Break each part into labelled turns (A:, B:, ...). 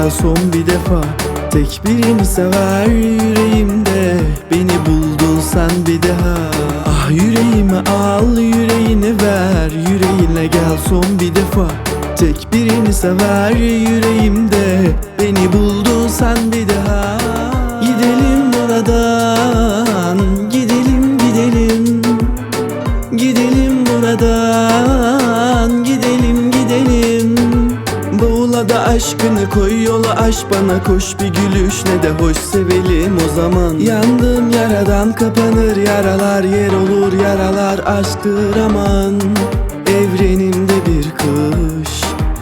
A: gel son bir defa. Tek birini sever yüreğimde, beni buldun sen bir daha. Ah yüreğimi al, yüreğini ver, yüreğine gel son bir defa. Tek birini sever yüreğimde, beni buldun sen bir daha. Gidelim buradan, gidelim gidelim. Gidelim buradan, gidelim gidelim. Boğula da aşkını koy yola, aş bana koş bir gülüş, ne de hoş sevelim o zaman. Yandığım yaradan kapanır yaralar, yer olur yaralar aşktır aman. Evrenimde bir kış,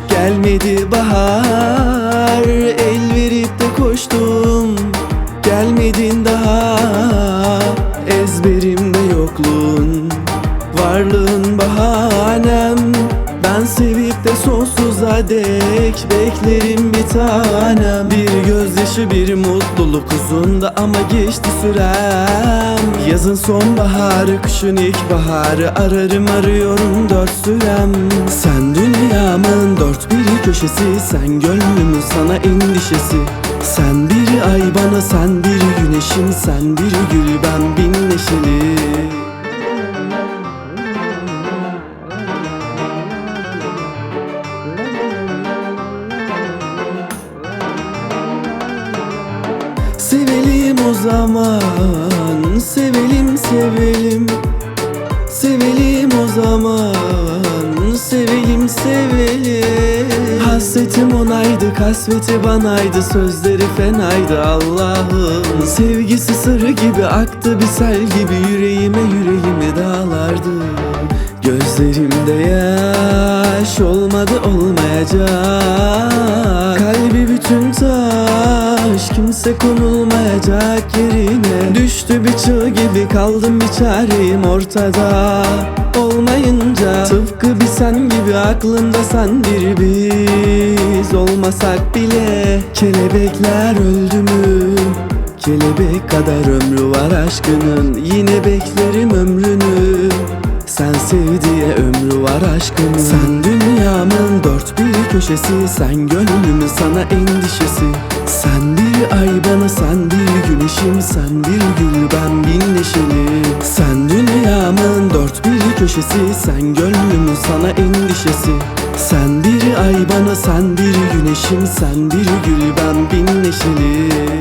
A: gelmedi bahar. El verip de koştum, gelmedin daha. Ezberimde yokluğun, varlığın bahanem. Ben sevip de sonsuza dek beklerim bir tanem. Bir gözyaşı bir mutluluk uzunda ama geçti sürem. Yazın sonbaharı, kışın ilkbaharı, ararım arıyorum dört sürem. Sen dünyamın dört bir köşesi, sen gönlümün sana endişesi. Sen bir ay bana, sen bir güneşim, sen bir gül ben bin neşeli. Sevelim o zaman, sevelim sevelim. Sevelim o zaman, sevelim sevelim. Hasretim onaydı, kasveti banaydı, sözleri fenaydı Allah'ım. Sevgisi sırrı gibi aktı bir sel gibi, yüreğime yüreğime dağlardı. Gözlerimde yaş olmadı olmayacak. Kalbi bütün taş, kimse konulmayacak yerine. Düştü bir çığ gibi kaldım bir çareyim ortada olmayınca. Tıpkı bir sen gibi aklımda sen bir biz. Olmasak bile kelebekler öldü mü? Kelebek kadar ömrü var aşkının, yine beklerim ömrünü. Sen sev diye ömrü var aşkımın. Sen dünyamın dört bir köşesi, sen gönlümün sana endişesi. Sen bir ay bana, sen bir güneşim, sen bir gül ben bin neşeli. Sen dünyamın dört bir köşesi, sen gönlümün sana endişesi. Sen bir ay bana, sen bir güneşim, sen bir gül ben bin neşeli.